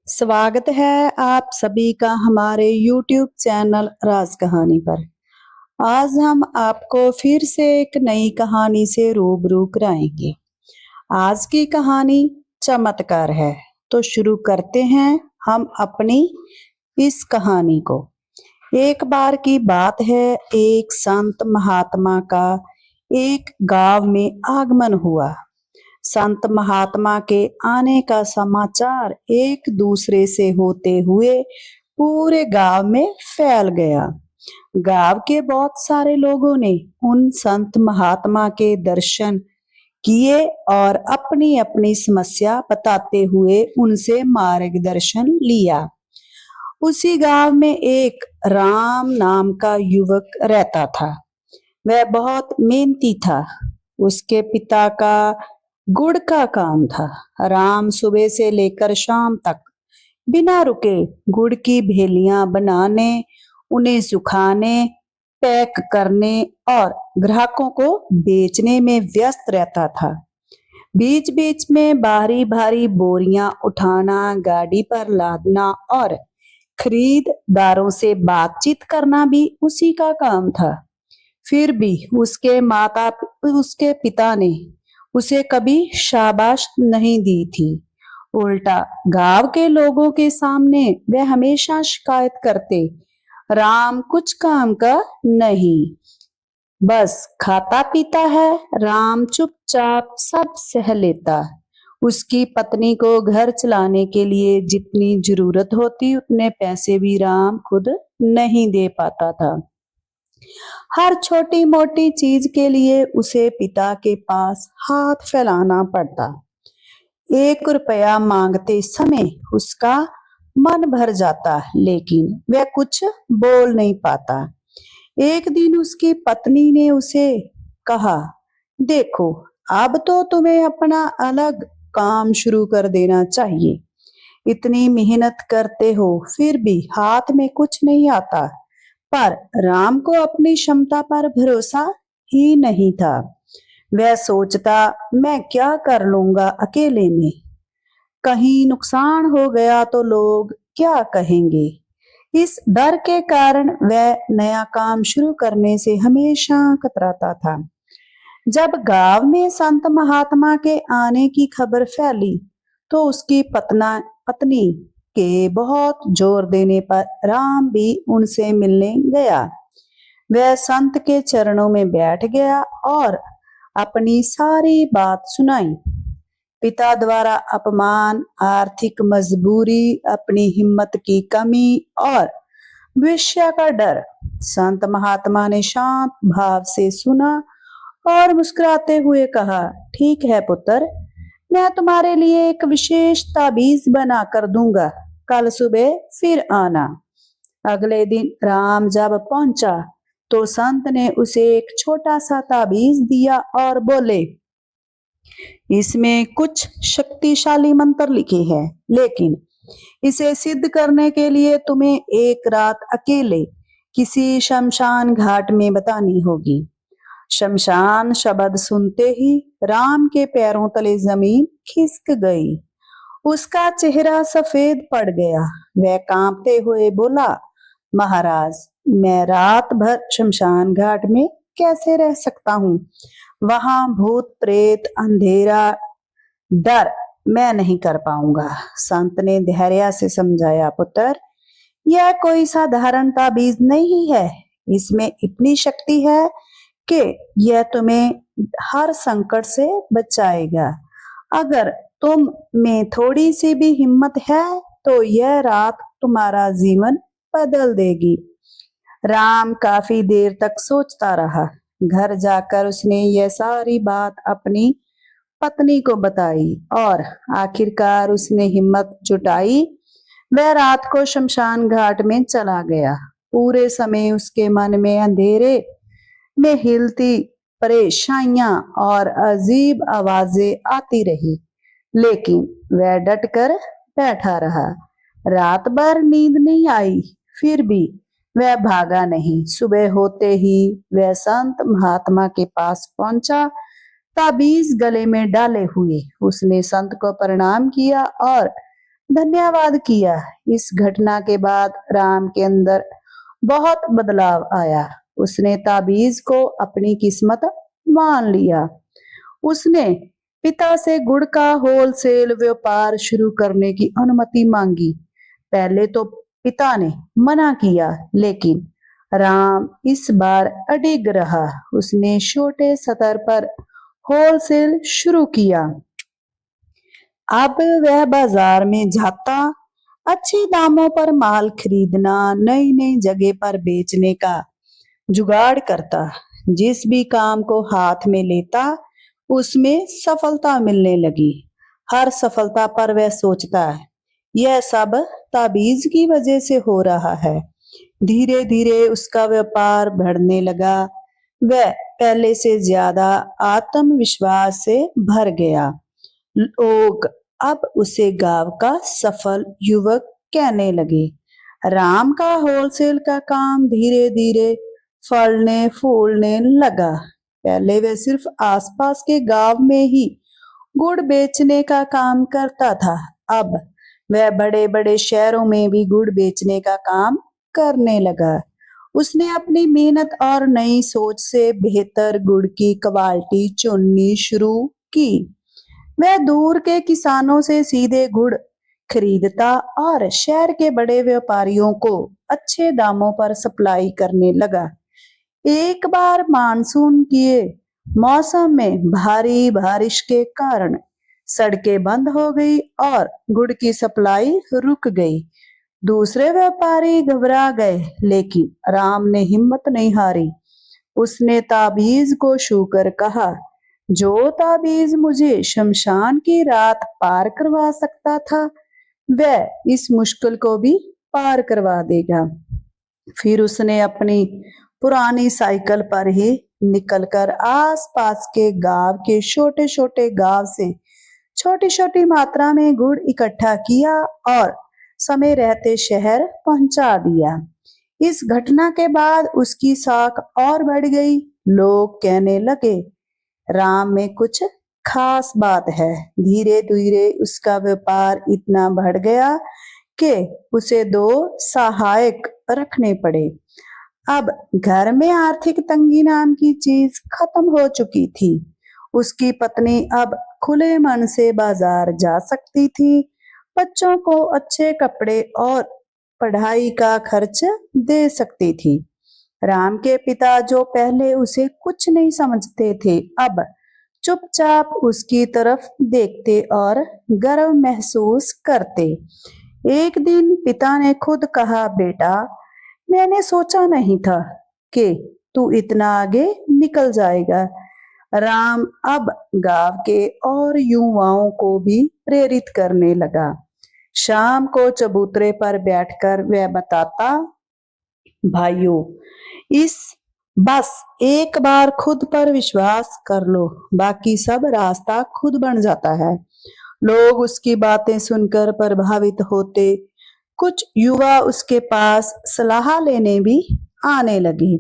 स्वागत है आप सभी का हमारे YouTube चैनल राज कहानी पर। आज हम आपको फिर से एक नई कहानी से रूबरू कराएंगे। आज की कहानी चमत्कार है। तो शुरू करते हैं हम अपनी इस कहानी को। एक बार की बात है, एक संत महात्मा का एक गांव में आगमन हुआ। संत महात्मा के आने का समाचार एक दूसरे से होते हुए पूरे गांव में फैल गया। गांव के बहुत सारे लोगों ने उन संत महात्मा के दर्शन किए और अपनी अपनी समस्या बताते हुए उनसे मार्गदर्शन लिया। उसी गांव में एक राम नाम का युवक रहता था। वह बहुत मेहनती था। उसके पिता का गुड़ का काम था। राम सुबह से लेकर शाम तक बिना रुके गुड़ की भेलियां बनाने, उन्हें सुखाने, पैक करने और ग्राहकों को बेचने में व्यस्त रहता था। बीच बीच में भारी भारी बोरियां उठाना, गाड़ी पर लादना और खरीदारों से बातचीत करना भी उसी का काम था। फिर भी उसके पिता ने उसे कभी शाबाश नहीं दी थी। उल्टा गांव के लोगों के सामने वह हमेशा शिकायत करते, राम कुछ काम का नहीं, बस खाता पीता है। राम चुपचाप सब सह लेता। उसकी पत्नी को घर चलाने के लिए जितनी जरूरत होती उतने पैसे भी राम खुद नहीं दे पाता था। हर छोटी मोटी चीज के लिए उसे पिता के पास हाथ फैलाना पड़ता। 1 रुपया मांगते समय उसका मन भर जाता, लेकिन वह कुछ बोल नहीं पाता। एक दिन उसकी पत्नी ने उसे कहा, देखो, अब तो तुम्हें अपना अलग काम शुरू कर देना चाहिए। इतनी मेहनत करते हो फिर भी हाथ में कुछ नहीं आता। पर राम को अपनी क्षमता पर भरोसा ही नहीं था। वह सोचता, मैं क्या कर लूंगा अकेले में, कहीं नुकसान हो गया तो लोग क्या कहेंगे। इस डर के कारण वह नया काम शुरू करने से हमेशा कतराता था। जब गांव में संत महात्मा के आने की खबर फैली तो उसकी पत्नी के बहुत जोर देने पर राम भी उनसे मिलने गया। वह संत के चरणों में बैठ गया और अपनी सारी बात सुनाई। पिता द्वारा अपमान, आर्थिक मजबूरी, अपनी हिम्मत की कमी और भविष्य का डर। संत महात्मा ने शांत भाव से सुना और मुस्कुराते हुए कहा, ठीक है पुत्र, मैं तुम्हारे लिए एक विशेष ताबीज बना कर दूंगा। कल सुबह फिर आना। अगले दिन राम जब पहुंचा तो संत ने उसे एक छोटा सा ताबीज दिया और बोले, इसमें कुछ शक्तिशाली मंत्र लिखे हैं, लेकिन इसे सिद्ध करने के लिए तुम्हें एक रात अकेले किसी शमशान घाट में बतानी होगी। शमशान शब्द सुनते ही राम के पैरों तले जमीन खिसक गई। उसका चेहरा सफेद पड़ गया। वह कांपते हुए बोला, महाराज, मैं रात भर शमशान घाट में कैसे रह सकता हूँ? वहां भूत प्रेत, अंधेरा, डर, मैं नहीं कर पाऊंगा। संत ने धैर्य से समझाया, पुत्र, यह कोई साधारण ताबीज नहीं है। इसमें इतनी शक्ति है कि यह तुम्हें हर संकट से बचाएगा। अगर तुम में थोड़ी सी भी हिम्मत है तो यह रात तुम्हारा जीवन बदल देगी। राम काफी देर तक सोचता रहा। घर जाकर उसने यह सारी बात अपनी पत्नी को बताई और आखिरकार उसने हिम्मत जुटाई। वह रात को शमशान घाट में चला गया। पूरे समय उसके मन में अंधेरे में हिलती परेशानियां और अजीब आवाजें आती रही, लेकिन वह डटकर बैठा रहा। रात भर नींद नहीं आई, फिर भी वह भागा नहीं। सुबह होते ही वह संत महात्मा के पास पहुंचा, ताबीज गले में डाले हुए उसने संत को प्रणाम किया और धन्यवाद किया। इस घटना के बाद राम के अंदर बहुत बदलाव आया। उसने ताबीज को अपनी किस्मत मान लिया। उसने पिता से गुड़ का होलसेल व्यापार शुरू करने की अनुमति मांगी। पहले तो पिता ने मना किया, लेकिन राम इस बार अडिग रहा। उसने छोटे स्तर पर होलसेल शुरू किया। अब वह बाजार में जाता, अच्छे दामों पर माल खरीदना, नई नई जगह पर बेचने का जुगाड़ करता। जिस भी काम को हाथ में लेता, उसमें सफलता मिलने लगी। हर सफलता पर वह सोचता है, यह सब ताबीज की वजह से हो रहा है। धीरे धीरे उसका व्यापार बढ़ने लगा। वह पहले से ज्यादा आत्मविश्वास से भर गया। लोग अब उसे गांव का सफल युवक कहने लगे। राम का होलसेल का काम धीरे धीरे फलने फूलने लगा। पहले वह सिर्फ आसपास के गांव में ही गुड़ बेचने का काम करता था। अब वह बड़े बड़े शहरों में भी गुड़ बेचने का काम करने लगा। उसने अपनी मेहनत और नई सोच से बेहतर गुड़ की क्वालिटी चुननी शुरू की। वह दूर के किसानों से सीधे गुड़ खरीदता और शहर के बड़े व्यापारियों को अच्छे दामों पर सप्लाई करने लगा। एक बार मानसून के मौसम में भारी बारिश के कारण सड़कें बंद हो गई और गुड़ की सप्लाई रुक गई। दूसरे व्यापारी घबरा गए, लेकिन राम ने हिम्मत नहीं हारी। उसने ताबीज को छूकर कहा, जो ताबीज मुझे शमशान की रात पार करवा सकता था, वह इस मुश्किल को भी पार करवा देगा। फिर उसने अपनी पुरानी साइकिल पर ही निकलकर आसपास के गांव के छोटे छोटे गांव से छोटी छोटी मात्रा में गुड़ इकट्ठा किया और समय रहते शहर पहुंचा दिया। इस घटना के बाद उसकी साख और बढ़ गई। लोग कहने लगे, राम में कुछ खास बात है। धीरे धीरे उसका व्यापार इतना बढ़ गया कि उसे 2 सहायक रखने पड़े। अब घर में आर्थिक तंगी नाम की चीज खत्म हो चुकी थी। उसकी पत्नी अब खुले मन से बाजार जा सकती थी। बच्चों को अच्छे कपड़े और पढ़ाई का खर्च दे सकती थी। राम के पिता, जो पहले उसे कुछ नहीं समझते थे, अब चुपचाप उसकी तरफ देखते और गर्व महसूस करते। एक दिन पिता ने खुद कहा, बेटा, मैंने सोचा नहीं था कि तू इतना आगे निकल जाएगा। राम अब गांव के और युवाओं को भी प्रेरित करने लगा। शाम को चबूतरे पर बैठकर वह बताता, भाइयों, इस बस एक बार खुद पर विश्वास कर लो, बाकी सब रास्ता खुद बन जाता है। लोग उसकी बातें सुनकर प्रभावित होते। कुछ युवा उसके पास सलाह लेने भी आने लगे।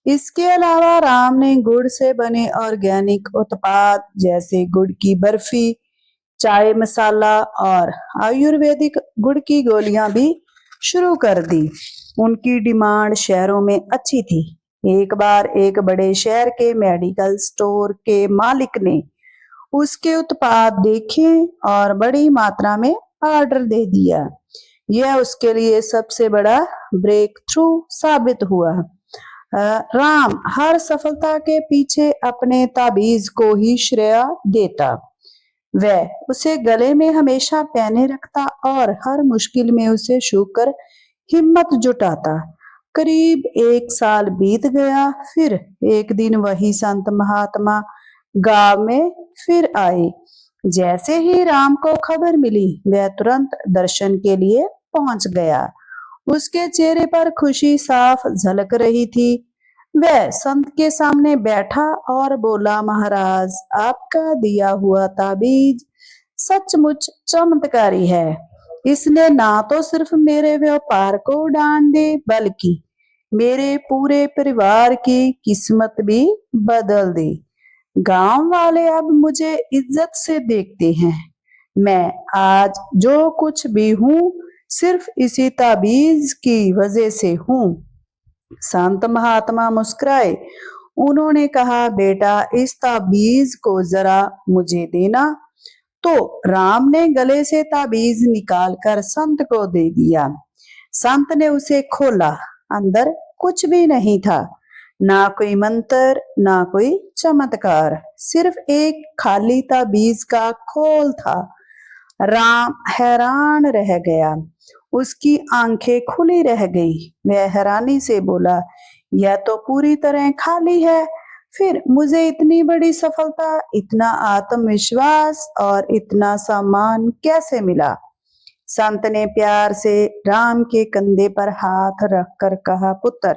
इसके अलावा राम ने गुड़ से बने ऑर्गेनिक उत्पाद जैसे गुड़ की बर्फी, चाय मसाला और आयुर्वेदिक गुड़ की गोलियां भी शुरू कर दी। उनकी डिमांड शहरों में अच्छी थी। एक बार एक बड़े शहर के मेडिकल स्टोर के मालिक ने उसके उत्पाद देखे और बड़ी मात्रा में ऑर्डर दे दिया। यह उसके लिए सबसे बड़ा ब्रेक थ्रू साबित हुआ। राम हर सफलता के पीछे अपने ताबीज को ही श्रेय देता। वह उसे गले में हमेशा पहने रखता और हर मुश्किल में उसे छूकर हिम्मत जुटाता। करीब 1 साल बीत गया। फिर एक दिन वही संत महात्मा गांव में फिर आए। जैसे ही राम को खबर मिली, वह तुरंत दर्शन के लिए पहुंच गया। उसके चेहरे पर खुशी साफ झलक रही थी। वह संत के सामने बैठा और बोला, महाराज, आपका दिया हुआ ताबीज सचमुच चमत्कारी है। इसने ना तो सिर्फ मेरे व्यापार को उड़ान दी, बल्कि मेरे पूरे परिवार की किस्मत भी बदल दी। गांव वाले अब मुझे इज्जत से देखते हैं। मैं आज जो कुछ भी हूँ सिर्फ इसी ताबीज की वजह से हूँ। संत महात्मा मुस्कुराए। उन्होंने कहा, बेटा इस ताबीज को जरा मुझे देना। तो राम ने गले से ताबीज निकालकर संत को दे दिया। संत ने उसे खोला। अंदर कुछ भी नहीं था, ना कोई मंत्र, ना कोई चमत्कार, सिर्फ एक खाली ताबीज का खोल था। राम हैरान रह गया। उसकी आंखें खुली रह गई। वह हैरानी से बोला, यह तो पूरी तरह खाली है। फिर मुझे इतनी बड़ी सफलता, इतना आत्मविश्वास और इतना सम्मान कैसे मिला? संत ने प्यार से राम के कंधे पर हाथ रखकर कहा, पुत्र,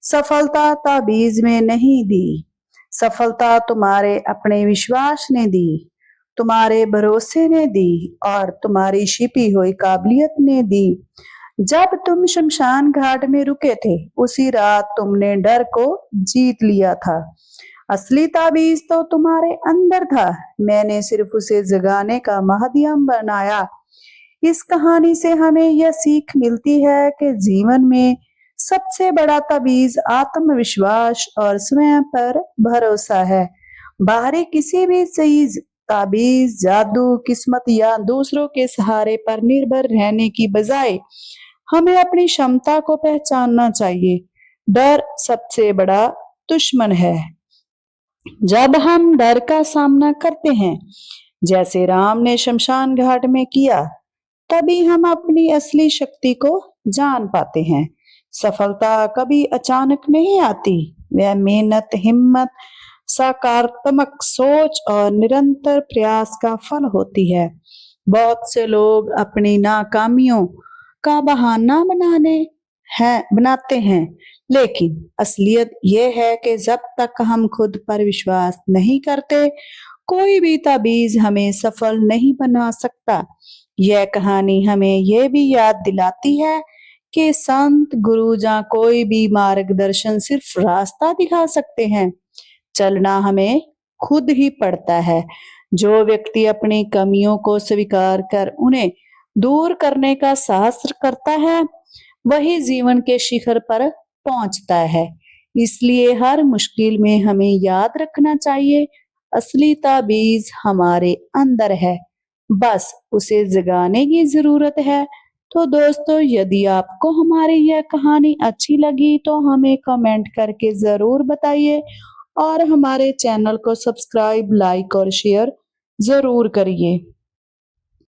सफलता ताबीज में नहीं दी, सफलता तुम्हारे अपने विश्वास ने दी, तुम्हारे भरोसे ने दी और तुम्हारी छिपी हुई काबिलियत ने दी। जब तुम शमशान घाट में रुके थे, उसी रात तुमने डर को जीत लिया था। असली ताबीज तो तुम्हारे अंदर था, मैंने सिर्फ उसे जगाने का माध्यम बनाया। इस कहानी से हमें यह सीख मिलती है कि जीवन में सबसे बड़ा ताबीज आत्मविश्वास और स्वयं पर भरोसा है। बाहरी किसी भी चीज, ताबीज, जादू, किस्मत या दूसरों के सहारे पर निर्भर रहने की बजाय हमें अपनी क्षमता को पहचानना चाहिए। डर सबसे बड़ा दुश्मन है। जब हम डर का सामना करते हैं, जैसे राम ने शमशान घाट में किया, तभी हम अपनी असली शक्ति को जान पाते हैं। सफलता कभी अचानक नहीं आती, वह मेहनत, हिम्मत, सकारात्मक सोच और निरंतर प्रयास का फल होती है। बहुत से लोग अपनी नाकामियों का बहाना बनाते हैं, लेकिन असलियत यह है कि जब तक हम खुद पर विश्वास नहीं करते, कोई भी ताबीज हमें सफल नहीं बना सकता। यह कहानी हमें यह भी याद दिलाती है कि संत, गुरु या कोई भी मार्गदर्शन सिर्फ रास्ता दिखा सकते हैं, चलना हमें खुद ही पड़ता है। जो व्यक्ति अपनी कमियों को स्वीकार कर उन्हें दूर करने का साहस करता है, वही जीवन के शिखर पर पहुंचता है। इसलिए हर मुश्किल में हमें याद रखना चाहिए, असली ताबीज हमारे अंदर है, बस उसे जगाने की जरूरत है। तो दोस्तों, यदि आपको हमारी यह कहानी अच्छी लगी तो हमें कमेंट करके जरूर बताइए और हमारे चैनल को सब्सक्राइब, लाइक और शेयर जरूर करिए।